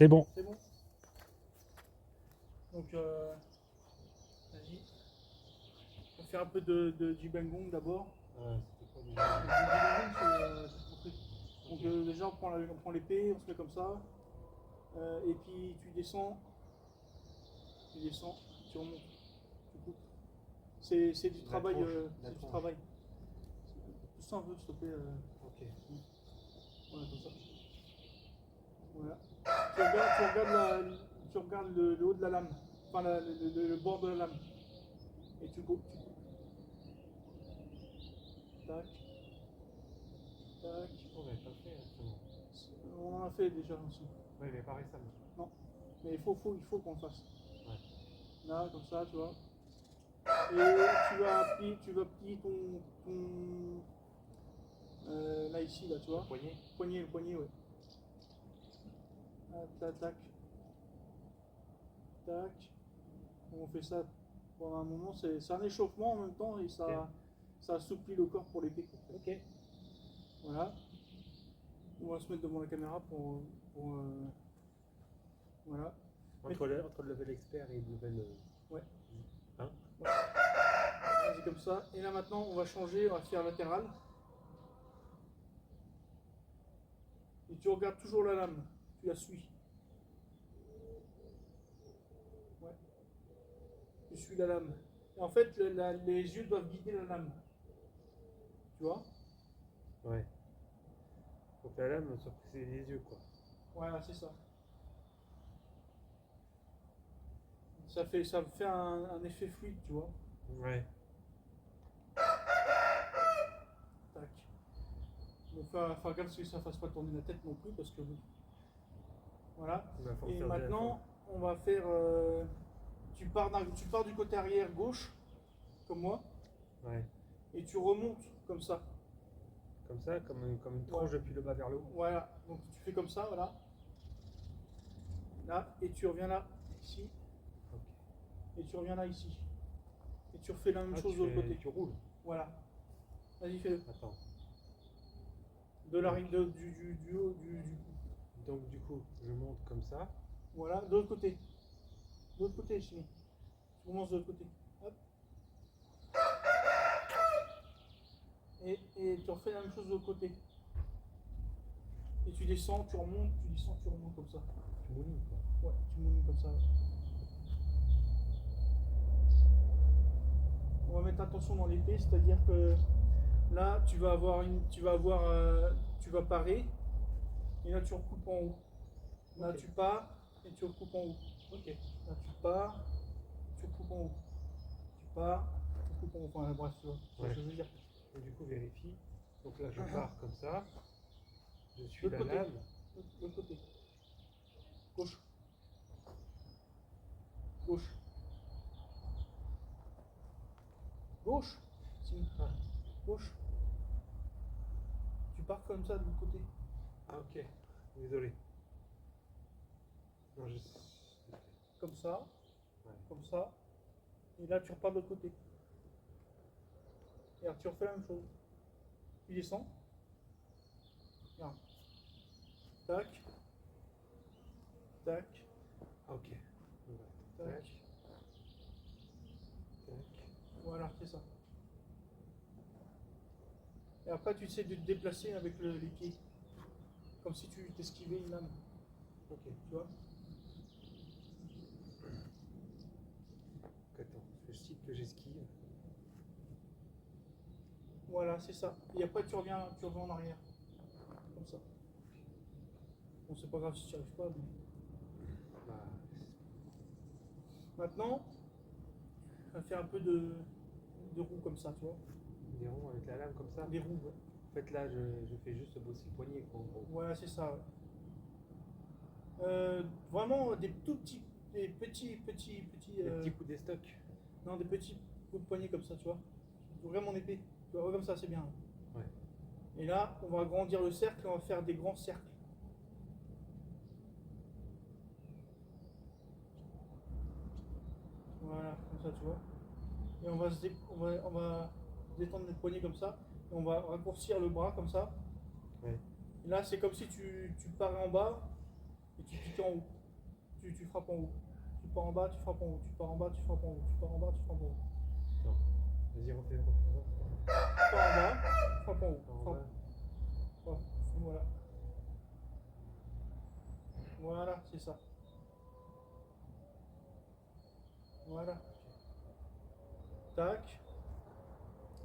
C'est bon. C'est bon. Donc, vas-y. On va faire un peu de Jibangong d'abord. C'était quoi Le déjà? Jibangong, donc déjà, on prend l'épée, on se met comme ça. Et puis tu descends, tu remontes, tu coupes. C'est du travail. C'est du travail. Tout ça un peu, s'il te plaît. Ok. Voilà, comme ça. Voilà. Tu regardes le haut de la lame, enfin le bord de la lame, et tu coupes. Tac, tac. On n'avait pas fait récemment. On en a fait déjà aussi. Ouais, mais pas récemment. Non, mais il faut qu'on le fasse. Ouais. Là, comme ça, tu vois. Et tu vas plier là ici, là, tu vois. Le poignet, ouais. Ah, tac, tac, tac. On fait ça pendant un moment. C'est un échauffement en même temps et ça assouplit le corps pour l'épée. Ok. Voilà. On va se mettre devant la caméra voilà. Entre le level expert et le level. Ouais. Hein? Ouais. Vas-y, comme ça. Et là maintenant, on va changer, on va faire latéral. Et tu regardes toujours la lame, tu la suis. Ouais. Tu suis la lame. Et en fait, les yeux doivent guider la lame. Tu vois? Ouais. Donc la lame, sauf que c'est les yeux, quoi. Voilà, c'est ça. Ça fait un effet fluide, tu vois. Ouais. Tac. Donc, faut gaffe que ça ne fasse pas tourner la tête non plus, parce que. Voilà. Et maintenant, on va faire. Tu pars du côté arrière gauche, comme moi. Ouais. Et tu remontes comme ça. Comme ça, comme une tranche depuis le bas vers le haut. Voilà. Donc tu fais comme ça, voilà. Là, et tu reviens là, ici. Ok. Et tu reviens là, ici. Et tu refais la même chose de l'autre côté. Tu roules. Voilà. Vas-y, fais-le. Attends. Du haut, du cou. Donc du coup, je monte comme ça. Voilà, de l'autre côté. De l'autre côté, Chimie. Tu commences de l'autre côté. Hop. Et tu refais la même chose de l'autre côté. Et tu descends, tu remontes, tu descends, tu remontes comme ça. Tu moulines, quoi. Ouais, tu moulines comme ça. On va mettre attention dans l'épée, c'est-à-dire que là, tu vas parer, et là tu recoupes en haut. Là Ok. tu pars et tu recoupes en haut. Ok. Là tu pars, tu recoupes en haut. Tu pars, tu recoupes en haut. Enfin bref, tu vois ce que je veux dire. Et du coup, vérifie. Donc là, je pars comme ça. Je suis L'autre la côté. lame. L'autre côté. Gauche. Gauche. Gauche. Gauche. Tu pars comme ça de l'autre côté. Ah ok. Désolé. Non, Comme ça. Ouais. Comme ça. Et là tu repars de l'autre côté. Et alors tu refais la même chose. Tu descends. Regarde. Tac. Tac. Ok. Ouais. Tac. Tac. Tac. Voilà, c'est ça. Et après, tu essaies de te déplacer avec les pieds. Comme si tu t'esquivais une lame. Ok. Tu vois? Attends, je cite que j'esquive. Voilà, c'est ça. Et après, tu reviens en arrière. Comme ça. Bon, c'est pas grave si tu n'y arrives pas. Mais... Bah, Maintenant, on va faire un peu de roue comme ça, tu vois? des ronds avec la lame comme ça. Des roues, ouais. En fait, là, je fais juste bosser le poignet, quoi, en gros. Voilà, c'est ça. Vraiment des tout petits, des petits. Des petits coups d'estoc. Non, des petits coups de poignet comme ça, tu vois? Vraiment mon épée. Tu vois, comme ça, c'est bien. Ouais. Et là, on va agrandir le cercle et on va faire des grands cercles. Voilà, comme ça, tu vois. Et on va détendre le poignet comme ça. Et on va raccourcir le bras comme ça. Ouais. Et là, c'est comme si tu parais en bas et tu piques en haut. Tu frappes en haut. Tu pars en bas, tu frappes en haut. Tu pars en bas, tu frappes en haut. Tu pars en bas, tu frappes en haut. Non. Vas-y, refais. Tu pars en bas, frappe en haut. Voilà. Voilà. Voilà, c'est ça. Voilà. Tac.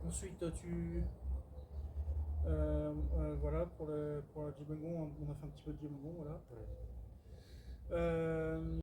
Ensuite, voilà, pour la Jibangon, on a fait un petit peu de Jibangon, voilà. Ouais.